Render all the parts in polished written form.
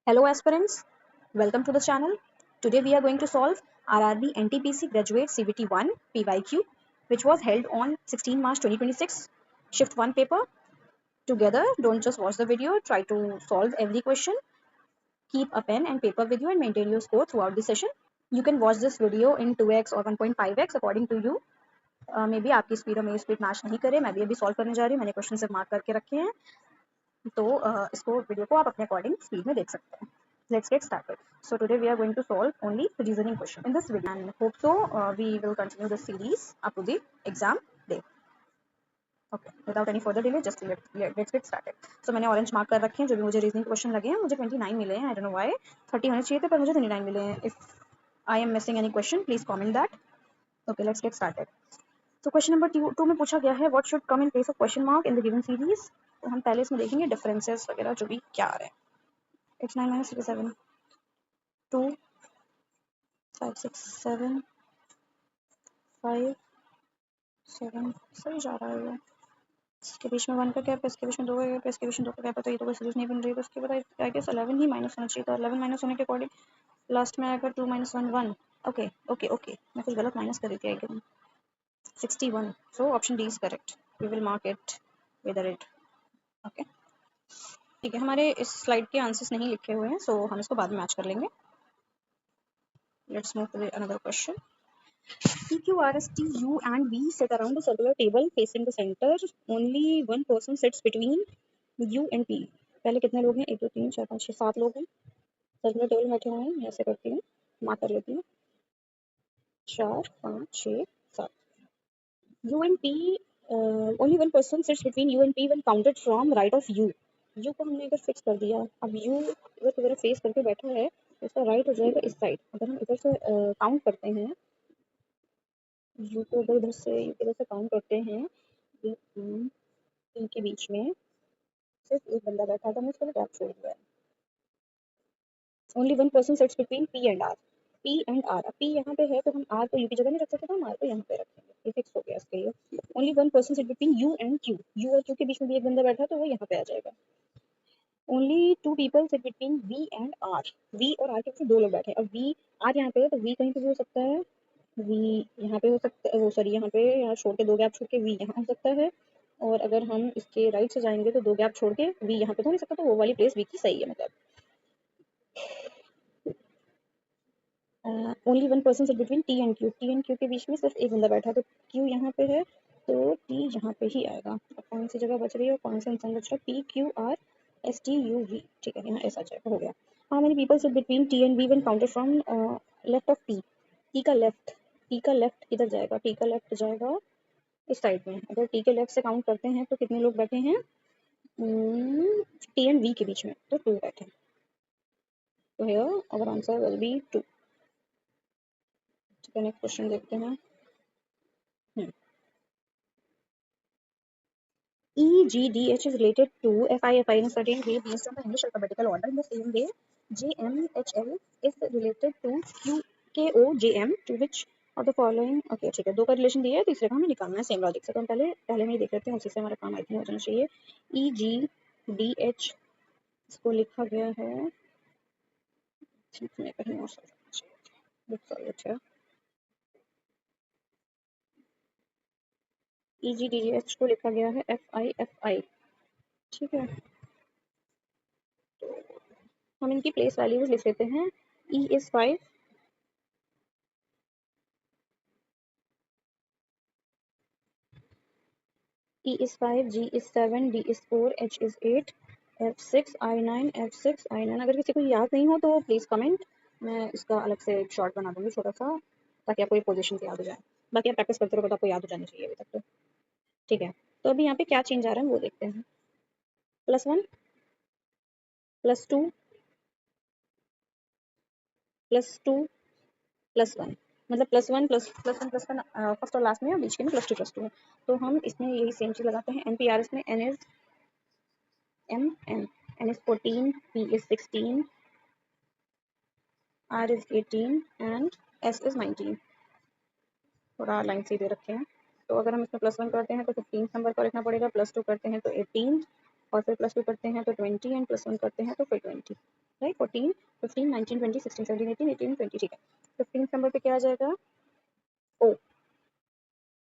Hello aspirants, welcome to the channel. Today we are going to solve RRB NTPC Graduate CBT 1 PYQ which was held on 16 March 2026, Shift 1 paper. Together, don't just watch the video, try to solve every question. Keep a pen and paper with you and maintain your score throughout the session. You can watch this video in 2x or 1.5x according to you. Maybe आपकी speed और मेरी speed match नहीं करे, मैं भी अभी solve करने जा रही हूँ, मैंने क्वेश्चन से मार्क करके रखे हैं, तो इसको वीडियो को आप अपने अकॉर्डिंग स्पीड में देख सकते हैं. Let's get started. So today we are going to solve only reasoning question in this video and hope so we will continue the series up to the exam day. Okay, without any further delay, just let's get started. So मैंने orange mark कर रखे हैं जो भी मुझे reasoning question लगे हैं. मुझे 29 मिले हैं. I don't know why 30 होने चाहिए थे पर मुझे 29 मिले हैं. If I am missing any question, please comment that. Okay, let's get started. तो क्वेश्चन नंबर 2 में पूछा गया है what should come in place of question mark in the given series. तो हम पहले इसमें देखेंगे डिफरेंसेस वगैरह जो भी क्या आ रहे हैं. It's 9 minus 7 2 5 6 7 5 7 सही जा रहा है. इसके बीच में 1 का गैप है, इसके बीच में 2 का गैप है, इसके बीच में 2 का गैप है, तो ये तो कोई सीरीज नहीं बन रही. तो उसके बाद आई गेस 11 ही माइनस होना चाहिए था. 11 माइनस होने के अकॉर्डिंग लास्ट में आएगा 2 - 1 1. ओके ओके ओके, मैं कुछ गलत माइनस कर रही थी. I guess 61. So option D is correct. We will mark it with a red. Okay ठीक है, हमारे इस स्लाइड के आंसर्स नहीं लिखे हुए हैं, सो हम इसको बाद में मैच कर लेंगे. Let's move to another question. P, Q, R, S, T, U and V sit around a circular table facing the center. Only one person sits between U and P. पहले कितने लोग हैं? 1 2 3 4 5 6 7 लोग हैं. सर्कुलर टेबल बैठे हुए हैं. मैं ऐसे करती हूँ, मार्क कर लेती हूँ. 4 5 6 7. U and P, only one person sits between U and P when counted from right of U. U को हमने इधर फिक्स कर दिया. अब U इधर की तरफ फेस करके बैठा है, इसका राइट हो जाएगा इस साइड. अगर हम इधर से काउंट करते हैं, यू को इधर से यू की तरफ से काउंट करते हैं, पी के बीच में सिर्फ एक बंदा बैठा था, मैं उसको गैप छोड़ दिया है. Only one person sits between P and R. P and R, P यहाँ पे है तो हम आर को यू की जगह नहीं रख सकते, तो हम आर को यहाँ पे रखेंगे. ये फिक्स हो गया इसके लिए. Only one person sit between you and Q. You और क्यू के बीच में भी एक बंदा बैठा तो वो यहाँ पे आ जाएगा. Only 2 people sit between V and R. V और आर के बीच में 2 लोग बैठे हैं. अब वी आर यहाँ पे है तो वी कहीं पे भी हो सकता है. वी यहाँ पे हो सकता है, वो सॉरी यहाँ पे, यहाँ छोड़ के 2 गैप छोड़ के वी यहाँ हो सकता है. और अगर हम इसके राइट से जाएंगे तो 2 गैप छोड़ के वी यहाँ पे तो नहीं सकता, तो वो वाली प्लेस वी की सही है. मतलब only one person sit between T and Q. T and Q के बीच में सिर्फ एक बंदा बैठा, तो क्यू यहाँ पे है तो टी यहाँ पे ही आएगा. अब कौन सी जगह बच रही है और कौन सा इंसान बच रहा है? P Q R S T U V. ठीक है, यहाँ ऐसा जाएगा. हो गया. How many people sit between T and V when counted from left of T. T का लेफ्ट किधर जाएगा? टी का लेफ्ट जाएगा इस साइड में. अगर टी के लेफ्ट से काउंट करते हैं तो कितने लोग बैठे हैं? टी एंड वी के बीच में तो 2 बैठे हैं. तो here our answer will be 2. ठीक है, नेक्स्ट क्वेश्चन देखते हैं. EGDH is related to FI in a certain way based on the English alphabetical order. In the same way, JMHL is related to QKOJM to which of the following. Okay, ठीक है, 2 का relation दिया है, तीसरे का हमें निकालना है. सेम लॉजिक से तो हम पहले में ही देख लेते हैं, उसी से हमारा काम आई थिंक हो जाना चाहिए. EGDH इसको लिखा गया है ठीक में कहीं और चाहिए. EGDH को लिखा गया है FI. ठीक है, तो हम इनकी प्लेस वैल्यूज लिख लेते हैं. E is 5, E is 5, G is 7, D is 4, H is 8, F6, I9, F6, I9. अगर किसी को याद नहीं हो तो प्लीज़ कमेंट, मैं इसका अलग से एक शॉर्ट बना दूंगी छोटा सा, ताकि आपको ये पोजीशन याद हो जाए. बाकी आप प्रैक्टिस करते रहो तो आपको याद हो जानी चाहिए अभी तक तो. ठीक है, तो अभी यहाँ पे क्या चेंज आ रहा है वो देखते हैं. +1 +2 +2 +1, मतलब +1 +1 फर्स्ट और लास्ट में, बीच के में +2 +2 है. तो हम इसमें यही सेम चीज़ लगाते हैं. NPRS में N is N is 14, P is 16, R is 18 and S is 19. थोड़ा लाइन सीधे रखे हैं. तो अगर हम इसमें +1 करते हैं तो 15 नंबर का लिखना पड़ेगा, +2 करते हैं तो 18 और फिर +2 करते हैं तो 20 एंड +1 करते हैं तो फिर 20, राइट। 14, 15, 19, 20, 16, 17, 18, 18, 20, ठीक है। 15 नंबर पे क्या आ जाएगा? ओ,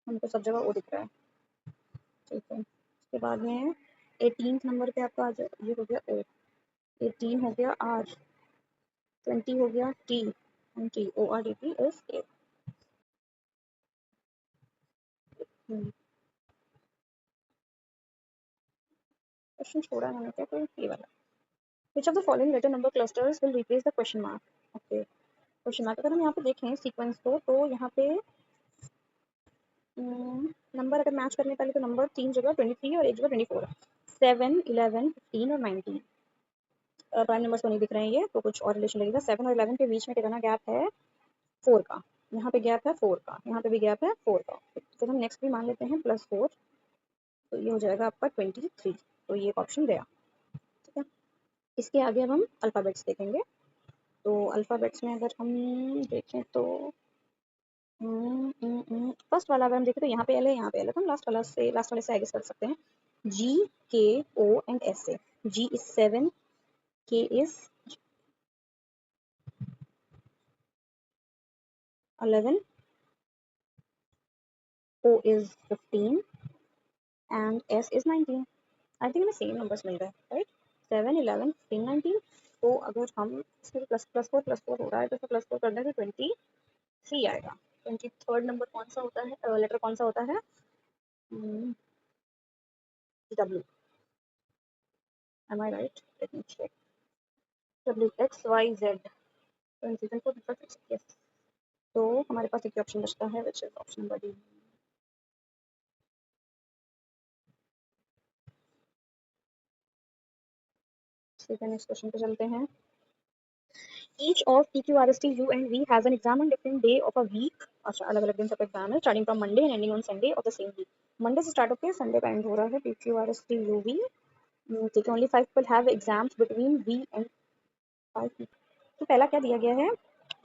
हमको सब जगह ओ दिख रहा है, ठीक है। उसके बाद में 18 नंबर पे आपका आ जाएगा, ये हो गया ओ, 18 हो गया आर, 20 हो गया T, and T, or D T is A. Question छोड़ा है मैंने क्या, कोई ये वाला, which of the following letter number clusters will replace the question mark? Okay, question mark. अगर हम यहाँ पे देखें सीक्वेंस को, तो यहाँ पे नंबर अगर मैच करने पहले, तो नंबर 3 जगह 23 और 1 जगह 24, 7, 11, 15 और 19 प्राइम नंबर्स तो नहीं दिख रहे हैं ये, तो कुछ और रिलेशन लगेगा। 7 और 11 के बीच में कितना गैप है? 4 का। यहाँ पे गैप है 4 का, यहाँ पे भी गैप है 4 का। फिर हम नेक्स्ट भी मान लेते हैं +4, तो ये हो जाएगा आपका 23, तो ये ऑप्शन गया, ठीक है। इसके आगे अब हम अल्फ़ाबेट्स देखेंगे। तो अल्फ़ाबेट्स में अगर हम देखें तो फर्स्ट वाला अगर हम देखें तो यहाँ पे एल है, यहाँ पे एल है, तो हम लास्ट वाले से आगे कर सकते हैं। G, K, O and S से। G is 7, K is 11, O is 15 and S is 19। I think हमें सेम नंबर्स मिल रहे हैं, राइट। 7, 11, 15, 19। तो अगर हम इसमें +4 हो रहा है, तो इसमें +4 कर दें तो 23 आएगा। 23rd नंबर कौन सा होता है, लेटर कौन सा होता है? W। Am I right? Let me check. W, X, Y, Z। yes। तो हमारे पास एक ऑप्शन बचता है, which is option number D. ठीक है, नेक्स्ट क्वेश्चन पे चलते हैं। Each of P, Q, R, S, T, U and V has an exam on different day of a week। अच्छा, अलग अलग दिन सबका एग्जाम है, starting from Monday and ending on Sunday of the same week. Monday से start होकर Sunday का end हो रहा है। P, Q, R, S, T, U, V। ठीक है, only 5 people have exams between V and 5 people। तो पहला क्या दिया गया है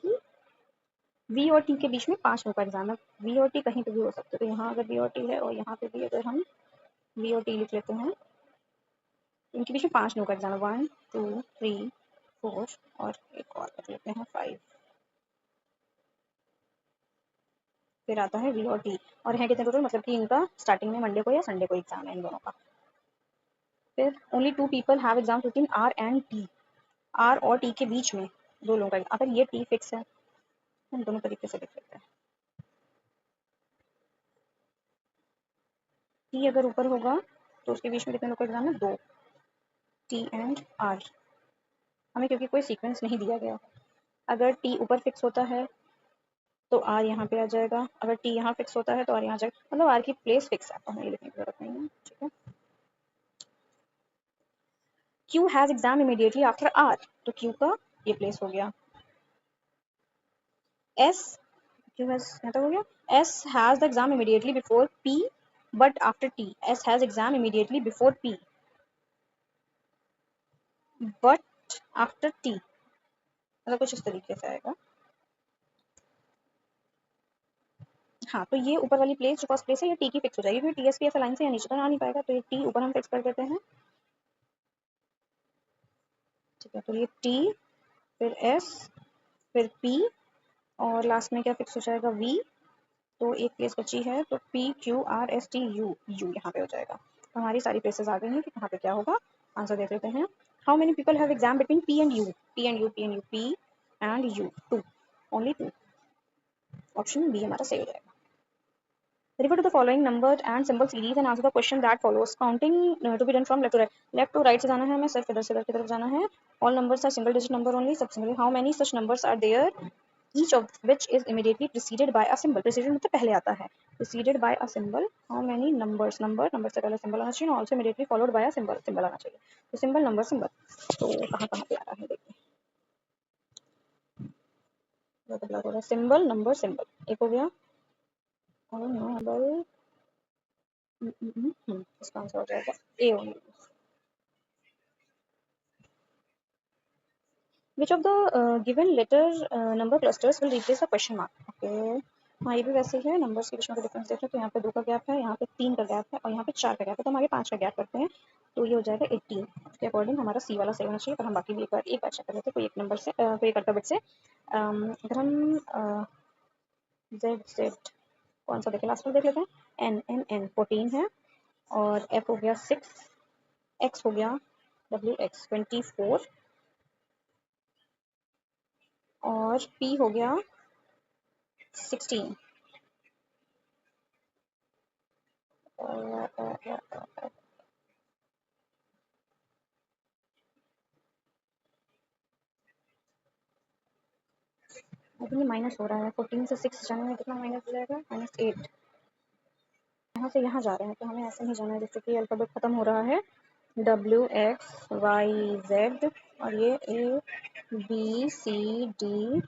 कि V और T के बीच में 5 लोगों का एग्जाम है। V और T कहीं पे भी हो सकते हैं, तो यहाँ अगर V और T है और यहाँ पे भी अगर हम V और T लिख लेते हैं, इनके बीच में 5 लोगों का एग्जाम है। 1, 2, 3, 4 और एक और रख लेते हैं 5। फिर आता है V और T, और है कितने टोटल, मतलब कि इनका स्टार्टिंग में मंडे को या संडे को एग्जाम है इन दोनों का। फिर only 2 people have exam between R and T। R और T के बीच में 2 लोगों का, अगर ये T फिक्स है, हम दोनों तरीके से लिख लेते हैं। T अगर ऊपर होगा तो उसके बीच में कितने लोगों का एग्जाम है? 2, T एंड R। हमें क्योंकि कोई सीक्वेंस नहीं दिया गया, अगर T ऊपर फिक्स होता है तो R यहाँ पे आ जाएगा, अगर T यहाँ फिक्स होता है तो R यहाँ जाएगा, मतलब R की प्लेस फिक्स है, तो हमें लिखने की जरूरत नहीं है, ठीक है। Q has exam immediately after R, तो Q का ये प्लेस हो गया। S, Q हैज यहाँ तक हो गया। S has the exam immediately before P but after T। S has exam immediately before P but after T, मतलब कुछ इस तरीके से आएगा। हाँ, तो ये ऊपर वाली प्लेस जो फर्स्ट प्लेस है ये टी की फिक्स हो जाएगी, क्योंकि टीएसपी ऐसा लाइन से या नीचे तो आ नहीं पाएगा, तो ये टी ऊपर हम फिक्स कर देते हैं, ठीक है। तो ये टी, फिर एस, फिर पी, और लास्ट में क्या फिक्स हो जाएगा? वी। तो एक प्लेस बची है, तो P, Q, R, S, T, U, U यहाँ पे हो जाएगा। तो हमारी सारी प्लेसेस आ गई हैं कि कहाँ पे क्या होगा। आंसर देख लेते हैं। How many people have exam between P and U? P and U, P and U, P and U, 2, only 2। Option B हमारा सही हो जाएगा। Refer to the following numbered and symbol series and answer the question that follows. Counting to be done from left to right. Left to right से जाना है हमें, सिर्फ इधर से इधर की तरफ जाना है। All numbers are single digit number only. सब single। How many such numbers are there? Each of which is immediately preceded by a symbol. Preceded मतलब पहले आता है। Preceded by a symbol. How many numbers? Number से पहले symbol आना चाहिए, also immediately followed by a symbol. Symbol आना चाहिए। तो symbol, number, symbol। तो कहाँ पे आ रहा है देखिए। Symbol, number, symbol। एक हो गया। और number, इसका आंसर हो जाएगा A only. Which of the given letter number clusters will replace the question mark? Okay, हाँ ये भी वैसे ही है, नंबर्स के बीच में डिफरेंस देख रहे हैं तो यहाँ पे 2 का गैप है, यहाँ पे 3 का गैप है और यहाँ पे 4 का गैप है, तो हम आगे 5 का गैप करते हैं तो ये हो जाएगा 18। उसके अकॉर्डिंग हमारा सी वाला सही होना चाहिए। पर हम बाकी भी एक बार चेक कर लेते हैं, कोई एक नंबर से कोई एक अल्फाबेट से। अगर हम जेड जेड कौन सा देखें, लास्ट में देख लेते हैं। एन एन एन 14 है और एफ हो गया 6, एक्स हो गया डब्ल्यू एक्स 24 और पी हो गया 16। अभी माइनस हो रहा है, 14 से 6 जाने में कितना माइनस हो जाएगा, -8। यहाँ से यहाँ जा रहे हैं तो हमें ऐसे नहीं जाना है, जैसे कि अल्फाबेट खत्म हो रहा है, डब्ल्यू एक्स वाई जेड और ये A B C D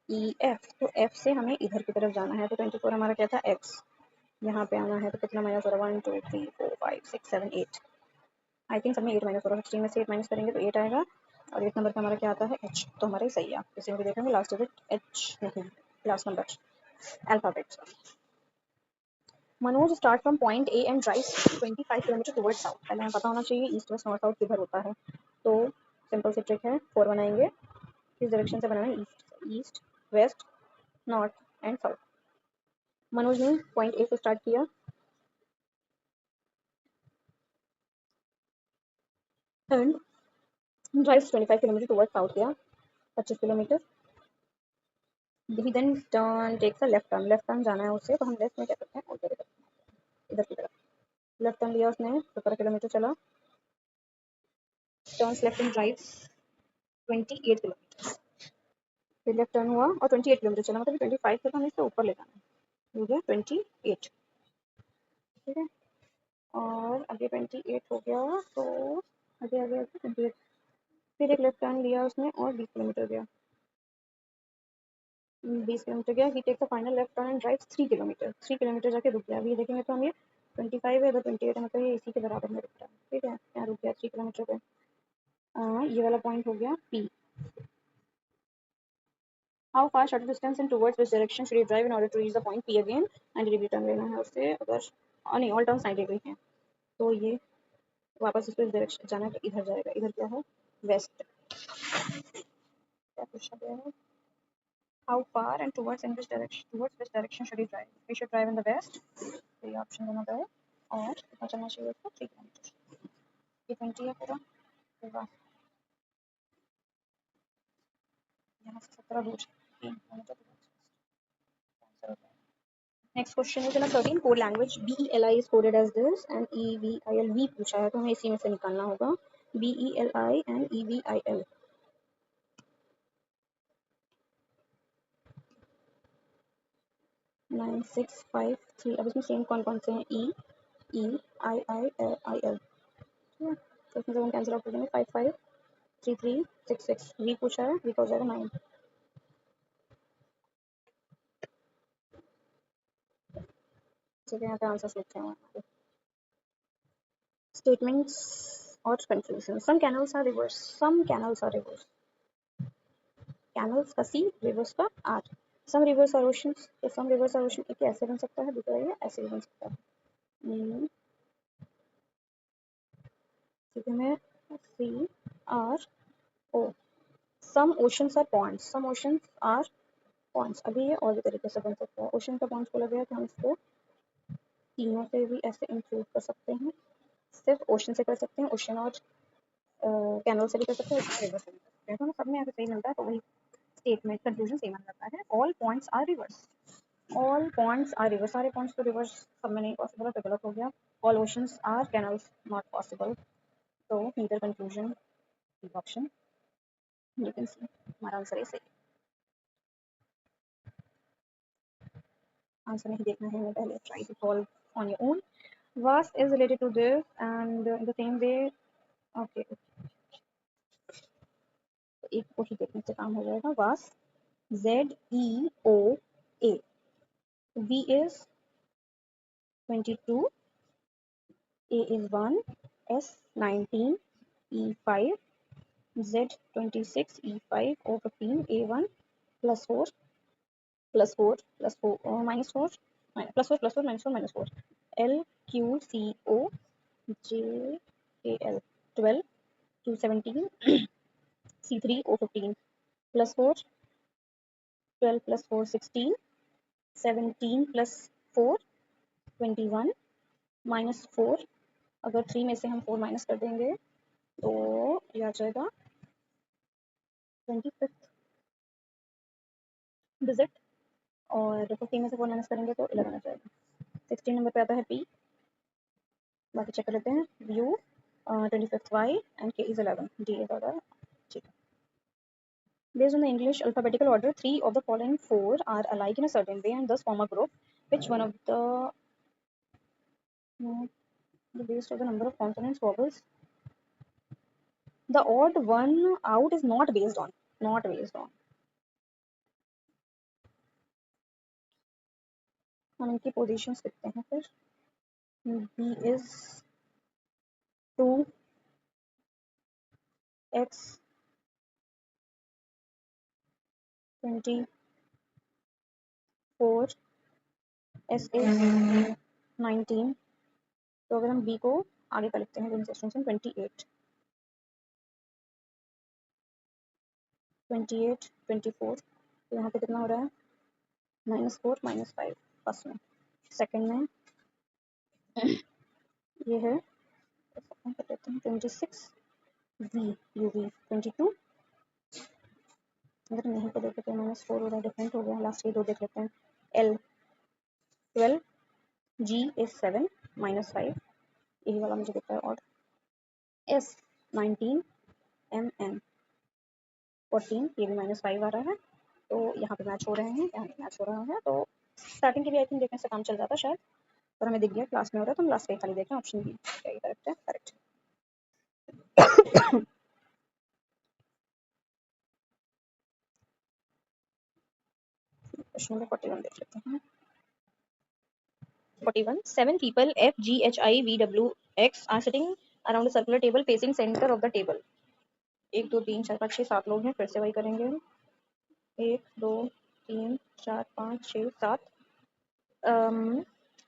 E F, तो एफ से हमें इधर की तरफ जाना है। तो 24 हमारा क्या था, एक्स, यहाँ पे आना है तो कितना माइनस हो रहा है, 1 2 3 4 5 6 7 8, आई थिंक सब में 8 माइनस हो रहा है। 16 में से 8 माइनस करेंगे तो 8 आएगा और एक नंबर का हमारा क्या आता है, एच, तो हमारा ही सही है। इसी में भी देखेंगे लास्ट डिजिट एच नहीं, last number alphabet. Manoj start from point A and drive 25 kilometre towards south. पहले हमें पता होना चाहिए ईस्ट वेस्ट नॉर्थ साउथ किधर होता है, तो सिंपल सी ट्रिक है, 4 बनाएंगे। किस डायरेक्शन से बनाना है, east east west north and south. Manoj ने पॉइंट ए से स्टार्ट किया and drive 25 kilometre towards south गया, 25 kilometre. He then turn takes a left turn, left turn जाना है उसे, तो हम लेफ्ट में क्या करते हैं, उधर इधर की तरफ लेफ्ट टर्न लिया उसने, 17 किलोमीटर चला, turns left and drive 28 kilometre. फिर लेफ्ट टर्न हुआ और 28 किलोमीटर चला, मतलब 25 से तो हमें इससे ऊपर ले जाना है, हो गया 28, ठीक है। और आगे 28 हो गया तो आगे आगे आगे 28, फिर एक लेफ्ट टर्न लिया उसने और 20 किलोमीटर गया, 20 किलोमीटर गया। He takes the final left turn and drive 3 kilometre, 3 kilometre जाके रुक गया। अभी देखेंगे तो हम ये 25 है, इधर 28 है, मतलब ये इसी के बराबर में रुक रहा है, ठीक है, यहाँ रुक गया 3 किलोमीटर पे। ये वाला पॉइंट हो गया P. How far short distance in towards which direction should you drive in order to reach the point P again and return लेना है उससे। अगर नहीं, ऑल टर्न्स 90 डिग्री हैं तो ये वापस इसको इस डायरेक्शन जाना है तो इधर जाएगा, इधर क्या है, वेस्ट। क्या पूछा गया है, how far and towards in which direction should you drive, we should drive in the west, तो ये ऑप्शन दोनों का है। और कितना चलना चाहिए उसको, 3 किलोमीटर, ये 20 है पूरा, होगा यहाँ से 17 दूर 3 किलोमीटर। नेक्स्ट क्वेश्चन है number 13, code language BELI is coded as this and EVIL V पूछा है तो हमें इसी में से निकालना होगा, BELI and EVIL। 9653, अब इसमें सेम कौन कौन से हैं, EEIIL, तो इसमें से हम कैंसिल आउट कर देंगे, 553366, V पूछा है, V का हो जाएगा 9। ठीक है, यहाँ पे आंसर लिखते हैं, स्टेटमेंट्स और confusion. Some canals are rivers, some canals are rivers, canals का C, रिवर्स का R। Some rivers are oceans, तो सम रिवर्स आर ओशन एक ऐसे बन सकता है, दूसरा ये ऐसे भी बन सकता है। ठीक है, मैं CRO, some oceans are ponds, some oceans are ponds. अभी ये और भी तरीके से बन सकता है, ओशन का पॉन्ड्स बोला गया तो हम इसको तीनों से भी ऐसे इंक्लूड कर सकते हैं, सिर्फ ओशन से कर सकते हैं, ओशन और कैनल से भी कर सकते हैं, रिवर से भी कर सकते हैं, तो हमें सब में अगर सही मिलता है तो वही स्टेटमेंट कंक्लूजन सेम आ जाता है। All points are rivers, all points are rivers, सारे पॉइंट्स तो रिवर्स सब में नहीं पॉसिबल है तो गलत हो गया। All oceans are canals not possible, तो neither conclusion option, you can see हमारा आंसर है सही। आंसर नहीं देखना है हमें, पहले try to solve on your own. Was is related to this and in the same way, okay, तो एक को ही देखने से काम हो जाएगा। वास ZEOA, V is 22, A is 1, S 19, E 5, Z 26, E 5, O 15, A 1 plus 4 +4 +4 -4 +4 -4 LQCO JKL 12 217 C3O15 +4 12 +4 16 17 +4 21 -4 अगर 3 में से हम 4 माइनस कर देंगे तो ये आ जाएगा 25th डिजिट और 15 में से 4 माइनस करेंगे तो 11 आ जाएगा। 16 नंबर पे आता है P, बाकी चेक कर लेते हैं। U 25th Y and K is 11 D is order। ठीक है। Based on the English alphabetical order, 3 of the following 4 are alike in a certain way and thus form a group. Which one of the based on the number of consonants, vowels? The odd one out is not based on, not based on। हम इनकी positions लिखते हैं फिर। B is 2 X 24 S is 19। तो अगर हम B को आगे का लिखते हैं तो 28 28 24 तो यहाँ पे कितना हो रहा है -4 -5 फर्स्ट में। सेकंड में ये है 26 V UV 22। अगर नहीं को देखे तो -4 हो रहा है, डिफरेंट हो गया। लास्ट के दो देख लेते हैं। L 12 G is 7 -5 यही वाला मुझे दिखता है। और S 19 MN 14 ये भी -5 आ रहा है। तो यहाँ पे मैच हो रहे हैं, यहाँ पे मैच हो रहा है। तो स्टार्टिंग के भी आई थिंक देखने से काम चल जाता शायद, पर हमें दिख गया क्लास में हो रहा है तो हम लास्ट पे खाली देखें ऑप्शन बी। क्या ये करेक्ट है? करेक्ट। क्वेश्चन नंबर 41 देख लेते हैं। 41 7 people F G H I V W X are sitting around a circular table facing center of the table। 1 2 3 4 5 6 7 लोग हैं। फिर से वही करेंगे। 1 2 3 4 5 6 7।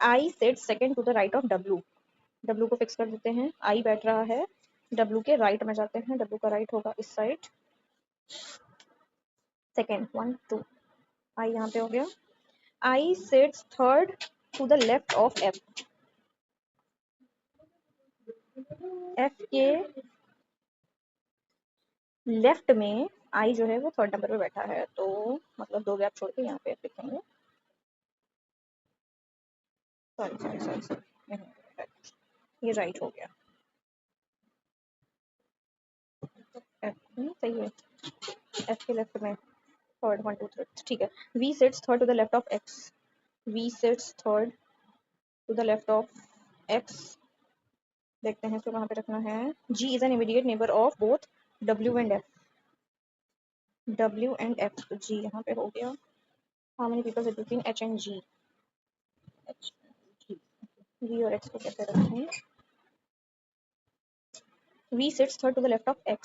I sit second to the right of W। W को फिक्स कर देते हैं। I बैठ रहा है W के राइट में जाते हैं। W का राइट होगा इस साइड। सेकेंड 1 2 I यहाँ पे हो गया। I sits third to the left of F। F के लेफ्ट में I जो है वो थर्ड नंबर पे बैठा है, तो मतलब 2 गैप छोड़ के यहाँ पे F लिखेंगे। सॉरी ये राइट हो गया। F सही है। F के लेफ्ट में थर्ड 1 2 3 ठीक है। V sits third to the left of X। V sits third to the left of X। देखते हैं इसको कहाँ पे रखना है। G is an immediate neighbor of both W and F। W and F तो G यहाँ पे हो गया। How many people sit between H and G? H G V और X को कैसे रखें? V sits third to the left of X।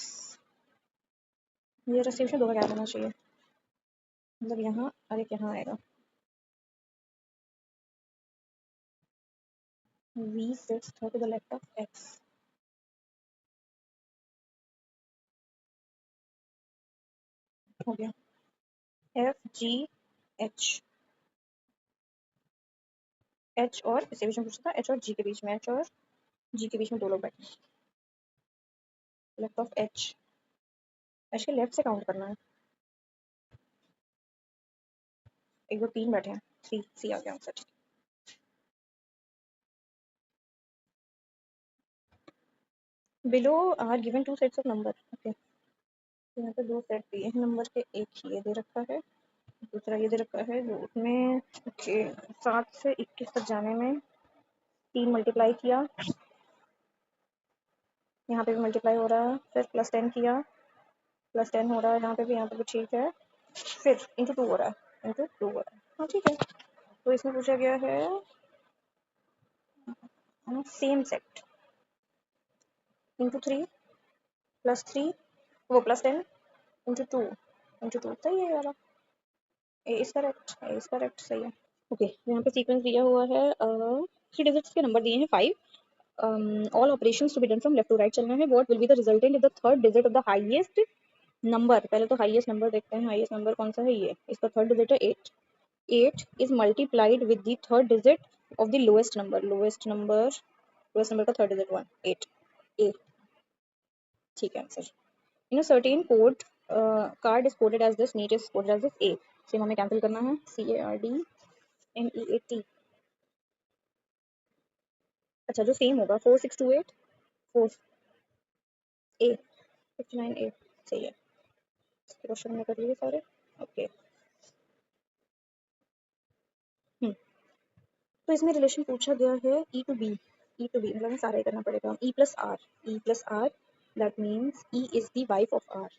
ये रेसिप्शन दो का क्या होना चाहिए, मतलब यहाँ और एक यहाँ आएगा। V sits third to the left of X। हो गया। F G H H और इसे बीच में पूछा था, H और G के बीच में। H और G के बीच में 2 लोग बैठे। लेफ्ट ऑफ H H के लेफ्ट से काउंट करना है। 1 2 3 बैठे हैं। 3 C आ गया answer. Below are given 2 sets of number। Okay यहाँ पे 2 सेट दिए हैं नंबर के। एक ये दे रखा है, दूसरा ये दे रखा है। जो उसमें ओके 7 से 21 तक जाने में 3 मल्टीप्लाई किया, यहाँ पे भी मल्टीप्लाई हो रहा है। फिर +10 किया, +10 हो रहा है यहाँ पे भी ठीक है। फिर इंटू 2 हो रहा है, इंटू 2 हो रहा है। हाँ ठीक है। तो इसमें पूछा गया है सेम सेट इंटू 3 +3 वो +10 इंटू 2 सही है यार। A is correct, A is correct, सही है। ओके, यहाँ पे सीक्वेंस दिया हुआ है, 3 डिजिट्स के नंबर दिए हैं 5। All operations to be done from left to right चलना है। What will be the resultant if the third digit of the highest number, पहले तो हाईएस्ट नंबर देखते हैं, हाईएस्ट नंबर कौन सा है, ये इसका थर्ड डिजिट है 8। 8 is multiplied with the third digit of the lowest number, lowest number का third digit 1, 8, a, ठीक है answer. in a certain code, card is coded as this, NEET is coded as this, a, same हमें cancel करना है, CARD MEAT, अच्छा जो same होगा 4628 4 a 59 a, सही है। क्वेश्चन में कर लिए सारे, ओके। तो इसमें रिलेशन पूछा गया है E to B, E to B मतलब हमें सारा ही करना पड़ेगा, E plus R, E plus R, that means E is the wife of R,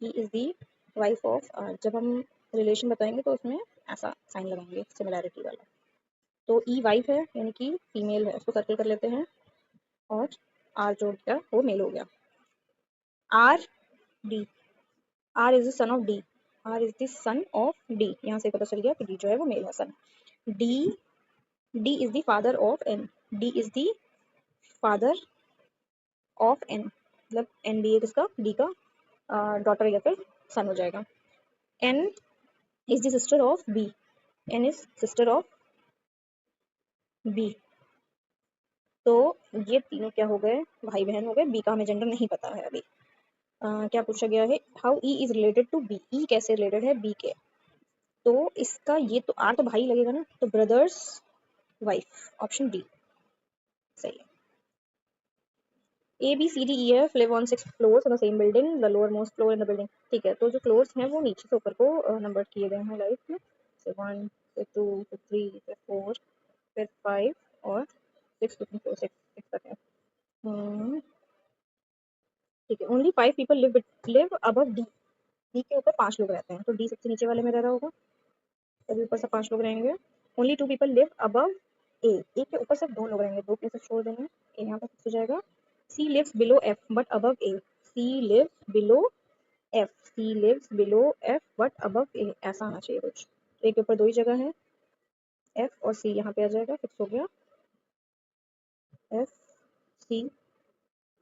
E is the wife of R. जब हम रिलेशन बताएंगे तो उसमें ऐसा साइन लगाएंगे सिमिलैरिटी वाला। तो ई वाइफ है यानी कि फीमेल है, उसको सर्कल कर लेते हैं, और आर जो गया वो मेल हो गया। R D, R is the son of D, R is the son of D, यहाँ से पता चल गया कि डी जो है वो मेल है, son. D, D is the father of N, D is the father of N, मतलब एन डी किसका, डी का डॉटर या फिर सन हो जाएगा। N is the sister of B, N is sister of B. तो ये तीनों क्या हो गए, भाई बहन हो गए। बी का हमें जेंडर नहीं पता है अभी। क्या पूछा गया है, how E is related to B, E कैसे रिलेटेड है बी के। तो इसका ये तो आर तो भाई लगेगा ना, तो ब्रदर्स वाइफ, ऑप्शन डी सही है। A B C D E F live on 6 floors in the same building, the lowermost floor in the building, ठीक है। तो जो फ्लोर्स हैं वो नीचे से ऊपर को नंबर किए गए हैं, लाइक से 1 फिर 2 फिर 3 फिर 4 फिर 5 और 6, 2 4 6 तक है। हम्म, ठीक है। Only 5 people live above D, D के ऊपर 5 लोग रहते हैं, तो डी सबसे नीचे वाले में रह रहा होगा, तभी ऊपर से 5 लोग रहेंगे। ओनली 2 पीपल लिव अबव ए, ए के ऊपर सिर्फ 2 लोग रहेंगे, 2 प्लेसेस छोड़ देंगे, ए यहाँ पर फिक्स हो जाएगा। C lives below F but above A, C lives below F, C lives below F but above A, ऐसा आना चाहिए कुछ। ए के ऊपर 2 ही जगह है, एफ और सी यहाँ पे आ जाएगा, फिक्स हो गया, F C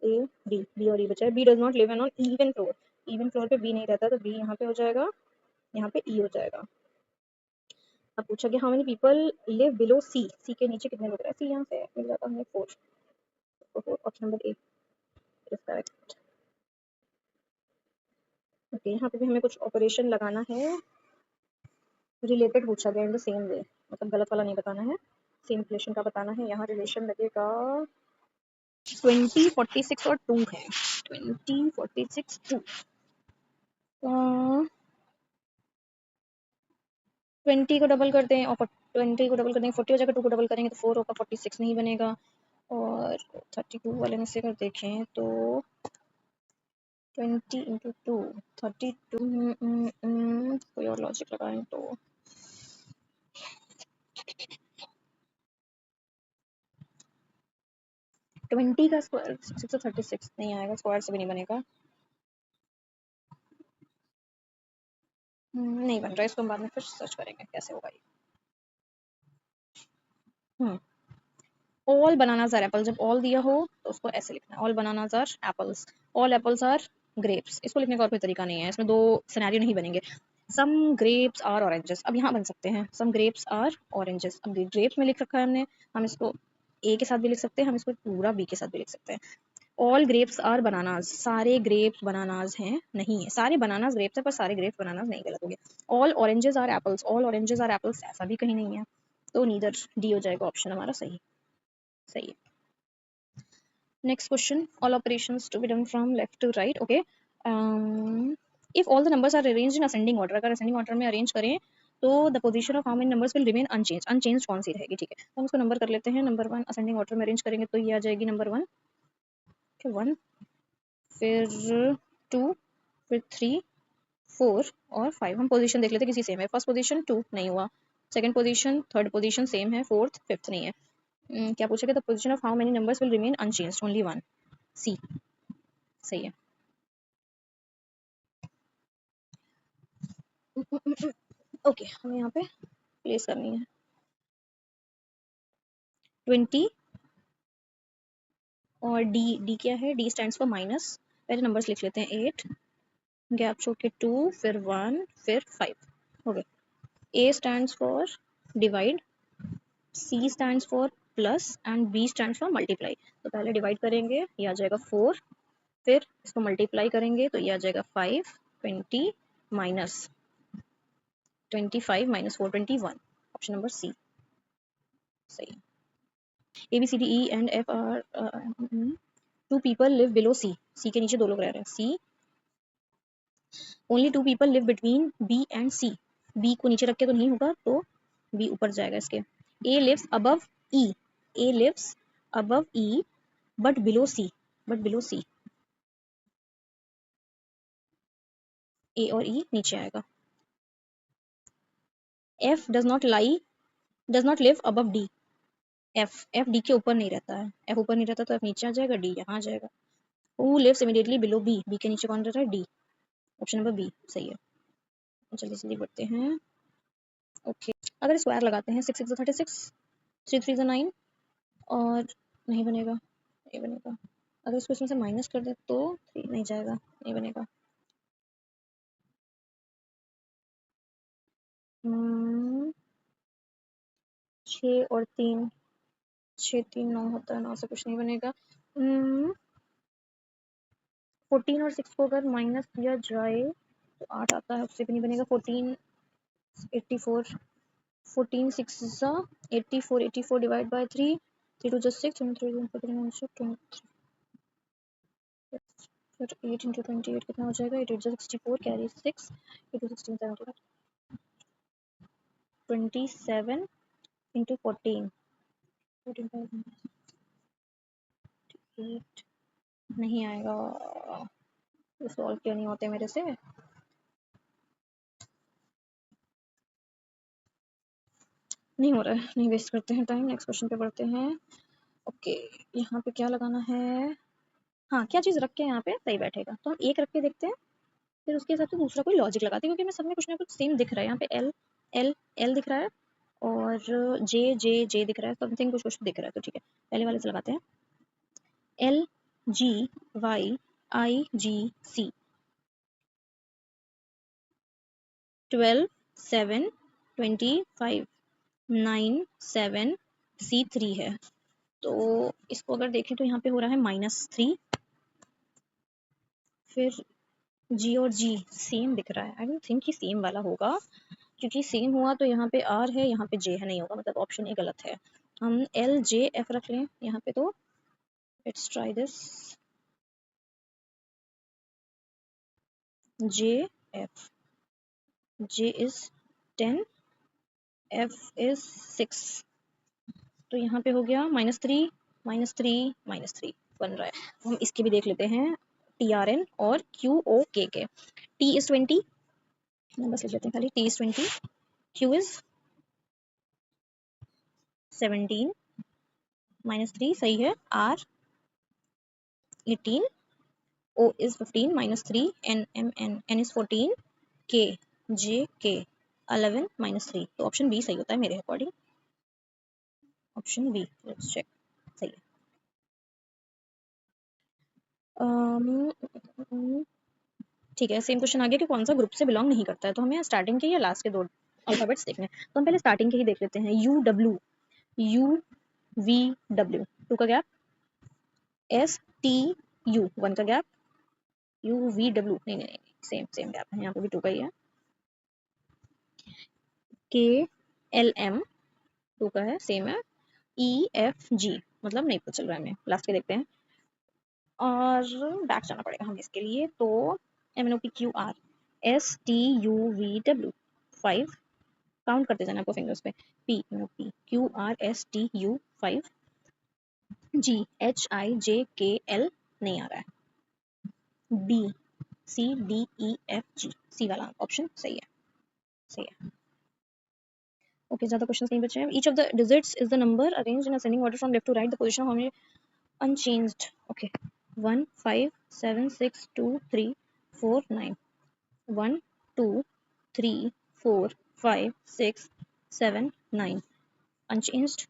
A D, B और ई बचा है। B does not live on even floor, even floor पे बी नहीं रहता, तो बी यहाँ पे हो जाएगा, यहाँ पे ई हो जाएगा। अब पूछा गया how many people live below C, C के नीचे कितने लोग रहते हैं, सी यहाँ से मिल जाता हमें 4, option number A is correct. Okay, यहाँ पे भी हमें कुछ ऑपरेशन लगाना है, रिलेटेड पूछा गया इन द सेम वे, मतलब गलत वाला नहीं बताना है, सेम रिलेशन का बताना है। यहाँ रिलेशन लगेगा 20 46 और 2 है, 20 46 2, 20 को डबल कर दें और 20 को डबल कर देंगे 40 हो जाएगा, 2 को डबल करेंगे तो 4 होगा, 46 नहीं बनेगा। और 32 वाले में से अगर देखें तो 20 इंटू 2 32, कोई और लॉजिक लगाएं तो 20 का स्क्वायर 636 नहीं आएगा, स्क्वायर से भी नहीं बनेगा, नहीं बन रहा, इसको हम बाद में फिर सर्च करेंगे कैसे होगा ये। ऑल बनानास आर एप्पल, जब ऑल दिया हो तो उसको ऐसे लिखना है, all bananas are apples, all apples are grapes. इसको लिखने का और कोई तरीका नहीं है, इसमें 2 सिनेरियो नहीं बनेंगे। सम ग्रेप्स आर ऑरेंजेस, अब यहाँ बन सकते हैं, सम ग्रेप्स आर ऑरेंजेस, अब ग्रेप्स में लिख रखा है हमने, हम इसको ए के साथ भी लिख सकते हैं, हम इसको पूरा बी के साथ भी लिख सकते हैं। ऑल ग्रेप्स आर बनानास, सारे ग्रेप्स बनानास हैं, नहीं है, सारे बनानास ग्रेप्स है पर सारे ग्रेप्स बनानास नहीं, गलत हो गया। All oranges are apples, all oranges are apples, ऐसा भी कहीं नहीं है, तो नीदर, डी हो जाएगा ऑप्शन हमारा सही, सही है। Next question, all operations to be done from left to right, okay. If all the numbers are arranged in ascending order, अगर ascending order में arrange करें तो the position of how many numbers will remain unchanged, unchanged कौन सी रहेगी, ठीक है। तो हम इसको नंबर कर लेते हैं, नंबर 1 ascending order में arrange करेंगे तो ये आ जाएगी नंबर 1, 1 फिर 2 फिर 3 4 और 5। हम पोजीशन देख लेते हैं किसी सेम है, फर्स्ट पोजीशन 2 नहीं हुआ, second position third position same है, फोर्थ फिफ्थ नहीं है। क्या पूछेगा, the position of how many numbers will remain unchanged, only 1, सी सही है। ओके हमें यहाँ पे प्लेस करनी है 20 और डी क्या है, डी स्टैंड्स फॉर माइनस, पहले नंबर्स लिख लेते हैं 8, गैप छोड़ के 2, फिर 1, फिर 5, हो गया। A stands for divide, C stands for plus and B stands for multiply. तो पहले डिवाइड करेंगे, ये आ जाएगा 4, फिर इसको मल्टीप्लाई करेंगे तो ये आ जाएगा 5, 20 minus 25 minus 4, 21, option number C सही। A B C D E and F are, two people live below C, C के नीचे दो लोग रह रहे हैं, C only two people live between B and C, B को नीचे रख के तो नहीं होगा तो बी ऊपर जाएगा इसके। A lives above E, A lives above E but below C, but below C, A और ई नीचे आएगा। F does not live above D, F D के ऊपर नहीं रहता है, एफ ऊपर नहीं रहता तो एफ नीचे आ जाएगा, डी यहाँ आ जाएगा। Who lives immediately below B, B के नीचे कौन रहता है, डी, ऑप्शन नंबर बी सही है। चलिए जल्दी बढ़ते हैं। ओके अगर स्क्वायर लगाते हैं 6 6 36, 3 3 9 और नहीं बनेगा, नहीं बनेगा। अगर इसको इसमें से माइनस कर दे तो 3 नहीं जाएगा, नहीं बनेगा। 6 और 3, 6 3 9 होता है, 9 से कुछ नहीं बनेगा। 14 और 6 को अगर माइनस किया जाए तो 8 आता है, उससे भी नहीं बनेगा। 14 84, 14 6 84, 84 डिवाइड बाय 3, 3 2 just 6, 3 23, फिर 8 इंटू 28 कितना हो जाएगा, 8 8 64, कैरी 6, 8 16 17, 27 इंटू 14, 8 नहीं आएगा, ये सॉल्व क्यों नहीं होते मेरे से। नहीं हो रहा है, नहीं वेस्ट करते हैं टाइम, नेक्स्ट क्वेश्चन पे बढ़ते हैं। ओके यहाँ पे क्या लगाना है, हाँ क्या चीज़ रख के यहाँ पे सही बैठेगा, तो हम एक रख के देखते हैं, फिर उसके हिसाब से दूसरा कोई लॉजिक लगाते हैं, क्योंकि मैं सब में कुछ ना कुछ सेम दिख रहा है। यहाँ पे एल एल एल दिख रहा है और जे जे जे दिख रहा है, समथिंग कुछ कुछ दिख रहा है, तो ठीक है पहले वाले से लगाते हैं। एल जी वाई आई जी सी, 12 7 25 9 7 सी 3 है, तो इसको अगर देखें तो यहाँ पे हो रहा है -3, फिर जी और जी सेम दिख रहा है, आई डोंट थिंक कि सेम वाला होगा, क्योंकि सेम हुआ तो यहाँ पे आर है, यहाँ पे जे है, नहीं होगा, मतलब ऑप्शन ए गलत है। हम एल जे एफ रख लें यहाँ पे, तो let's try this, J F, J is 10, F is 6, तो यहाँ पे हो गया -3 -3 बन रहा है। हम इसके भी देख लेते हैं, टी आर एन और क्यू ओ के, टी इज 20, बस लिख लेते हैं खाली, टी इज 20, क्यू इज 17 -3 सही है, are 18, O is 15 -3, N M N N is 14, K J K 11 -3, तो ऑप्शन बी सही होता है मेरे according, option B, let's check सही है। ठीक है सेम क्वेश्चन आ गया कि कौन सा ग्रुप से बिलोंग नहीं करता है, तो हमें स्टार्टिंग के या लास्ट के दो अल्फाबेट्स देखने हैं, तो हम पहले स्टार्टिंग के ही देख लेते हैं। U W, you V W, 2 का गैप, एस टी यू 1 का गैप, यू वी डब्ल्यू नहीं नहीं नहीं सेम सेम गैप है, यहाँ पे भी 2 का ही है, के एल एम 2 का है, सेम है, ई एफ जी मतलब नहीं पता चल रहा है हमें, लास्ट के देखते हैं, और बैक जाना पड़ेगा हमें इसके लिए, तो M N O P Q R S T U V W 5, count करते जाना आपको फिंगर्स पे, P M O P Q R S T U 5, G H I J K L नहीं आ रहा है, B C D E F G, C वाला option सही है, सही है। ओके ज़्यादा क्वेश्चंस नहीं बचे हैं। Each of the digits is the number arranged in ascending order from left to right, the position of हमें unchanged, okay, 1 5 7 6 2 3 4 9, 1 2 3 4 5 6 7 9 unchanged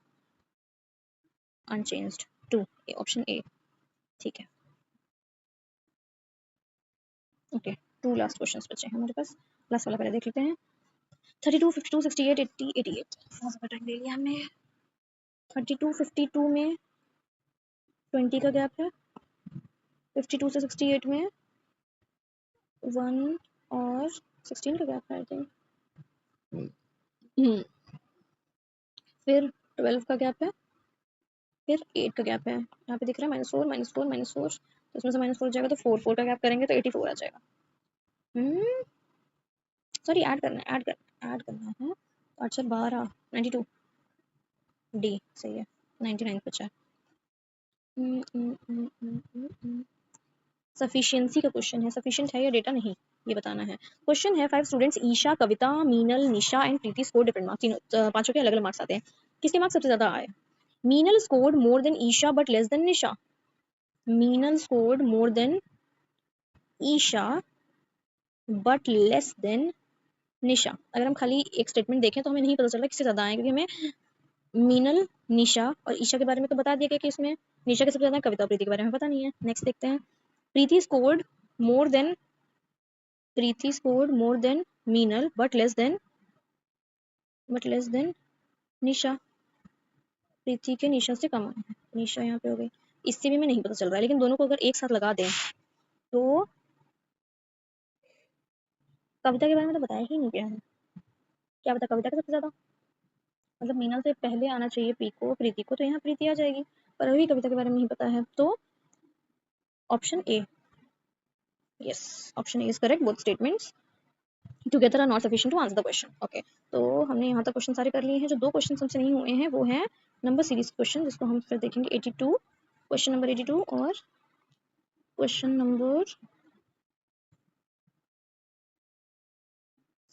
unchanged 2 option A. ठीक है ओके 2 लास्ट क्वेश्चंस बचे हैं हमारे पास। लास्ट वाला पहले देख लेते हैं। 32 52 68 80 88 बहुत ज़्यादा टाइम ले लिया हमने। 32 52 में 20 का गैप है, 52 से 68 में 1 और 16 का गैप है आई थिंक। फिर 12 का गैप है, फिर 8 का गैप है। यहाँ पे दिख रहा है -4 -4 -4, तो इसमें से -4 जाएगा तो 4 4 का गैप करेंगे तो 84 आ जाएगा। सॉरी ऐड करना है ऐड करना है। 8 4 12 92 डी सही है 99 बचा है। सफिशिएंसी का क्वेश्चन है, सफिशिएंट है या डेटा नहीं ये बताना है। क्वेश्चन है 5 students Isha Kavita Meenal Nisha and Preeti score different marks, तीनों पांचों के अलग अलग मार्क्स आते हैं। किसके मार्क्स सबसे ज्यादा आए? Meenal scored more than Isha but less than Nisha. Meenal scored more than Isha but less than Nisha. अगर हम खाली एक स्टेटमेंट देखें तो हमें नहीं पता चल रहा किससे ज्यादा आए, क्योंकि हमें मीनल निशा और ईशा के बारे में तो बता दिया गया कि इसमें निशा के सबसे ज्यादा, कविता प्रीति के बारे में पता नहीं है। नेक्स्ट देखते हैं। Preeti scored more than Meenal but less than Nisha. Preeti के निशा से कम है, निशा यहाँ पे हो गई। इससे भी मैं नहीं पता चल रहा है, लेकिन दोनों को अगर एक साथ लगा दें तो कविता के बारे में तो बताया ही नहीं गया है। क्या बता कविता का सबसे ज्यादा, मतलब मीनल से पहले आना चाहिए प्रीति को, तो यहाँ प्रीति आ जाएगी, पर अभी कविता के बारे में नहीं पता है, तो option A. Yes option A is correct. Both statements together are not sufficient to answer the question. Okay तो हमने यहाँ तक क्वेश्चन सारे कर लिए हैं। जो 2 क्वेश्चन हमसे नहीं हुए हैं वो हैं नंबर सीरीज क्वेश्चन, जिसको हम फिर देखेंगे 82, क्वेश्चन नंबर 82 और क्वेश्चन नंबर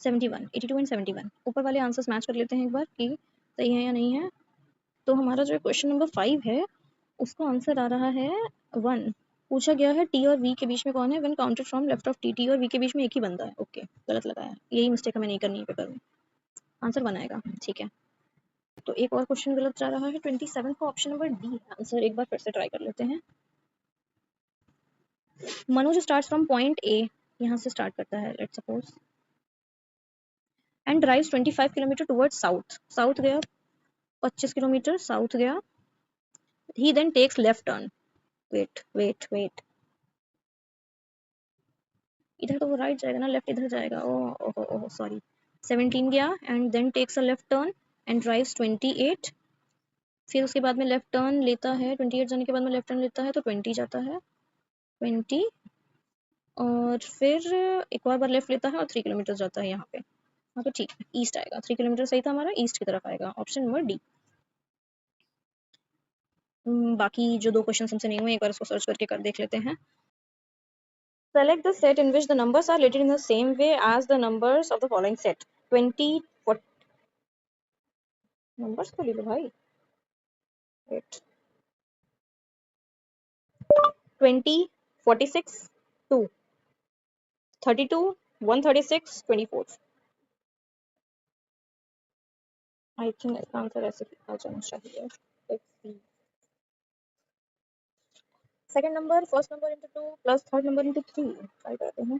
71, 82 एंड 71। ऊपर वाले आंसर्स मैच कर लेते हैं एक बार कि सही है या नहीं है। तो हमारा जो क्वेश्चन नंबर 5 है उसका आंसर आ रहा है 1। पूछा गया है टी और वी के बीच में कौन है, when counted from left of T. T और वी के बीच में एक ही बंदा है। ओके गलत लगाया, यही मिस्टेक हमें नहीं करनी है पेपर में। आंसर 1 आएगा। ठीक है तो एक और क्वेश्चन गलत जा रहा है 27 का ऑप्शन नंबर डी आंसर। एक बार फिर से ट्राई कर लेते हैं। Manoj starts from point A, यहाँ से स्टार्ट करता है let's suppose, and drives 25 kilometre towards south. South गया 25 किलोमीटर साउथ गया। He then takes left turn. Wait इधर तो वो राइट जाएगा ना, लेफ्ट इधर जाएगा। ओह सॉरी 17 गया and then takes a left turn and drives 28। फिर उसके बाद में लेफ्ट टर्न लेता है, 28 जाने के बाद में लेफ्ट टर्न लेता है तो 20 जाता है 20, और फिर एक और बार लेफ्ट लेता है और 3 किलोमीटर जाता है यहाँ पे। हाँ तो ठीक है ईस्ट आएगा, 3 किलोमीटर सही था हमारा, ईस्ट की तरफ आएगा ऑप्शन नंबर डी। बाकी जो 2 क्वेश्चन हमसे नहीं हुए एक बार इसको सर्च करके कर देख लेते हैं। Select the set in which the numbers are related in the same way as the numbers of the following set. 20 40 numbers तो ले लो भाई। Wait 20 46 2 32 136 24। आई थिंक इसका आंसर ऐसे आ जाना चाहिए। Second number first number into 2 plus third number into 3 try करते हैं।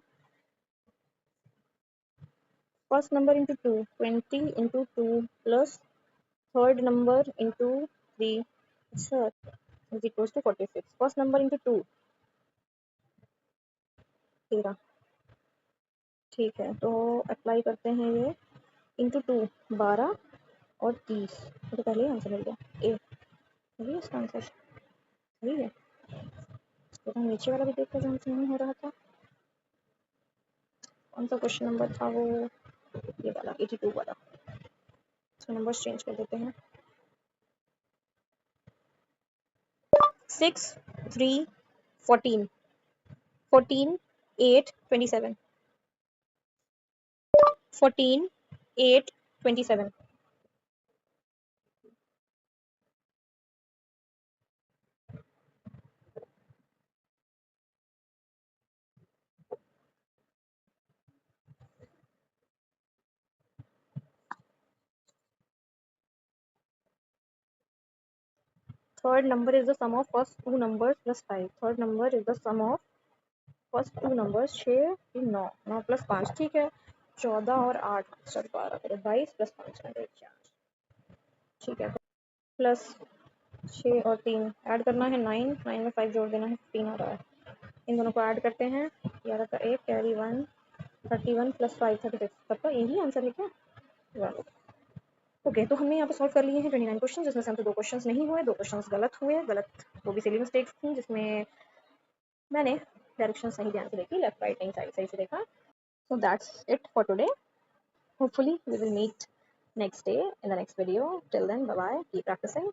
First number into 2 20 into 2 plus third number into 3 is equal to 46। First number into 2 13। ठीक है तो अप्लाई करते हैं ये इंटू 2 12 और 30। तो पहले ही आंसर मिल गया ए। सही है इसका आंसर सही है। तो हम नीचे वाला भी देखते हैं जहाँ से नहीं हो रहा था। कौन सा क्वेश्चन नंबर था वो, ये वाला 82 वाला। इसका नंबर चेंज कर देते हैं। 6 3 14 14 8 27 14 8 27। Third number is the sum of first two numbers plus 5. Third number is the sum of first two numbers 6 9 9 plus 5 ठीक है 14 और 8 चल 12 करो 22 प्लस 5 ठीक है प्लस 6 और 3 ऐड करना है 9 9 में 5 जोड़ देना है 15 आ रहा है इन दोनों को ऐड करते हैं 11 का 1 कैरी 1 31 प्लस 5 36 सबका यही आंसर है क्या ओके तो हमने यहाँ पे सॉल्व कर लिए हैं 29 क्वेश्चन जिसमें से हमसे 2 क्वेश्चंस नहीं हुए 2 क्वेश्चंस गलत हुए गलत वो भी सिली मिस्टेक्स थी जिसमें मैंने डायरेक्शन सही ध्यान से देखी लेफ्ट राइट नहीं सही से देखा so that's it for today hopefully we will meet next day in the next video till then bye bye keep practicing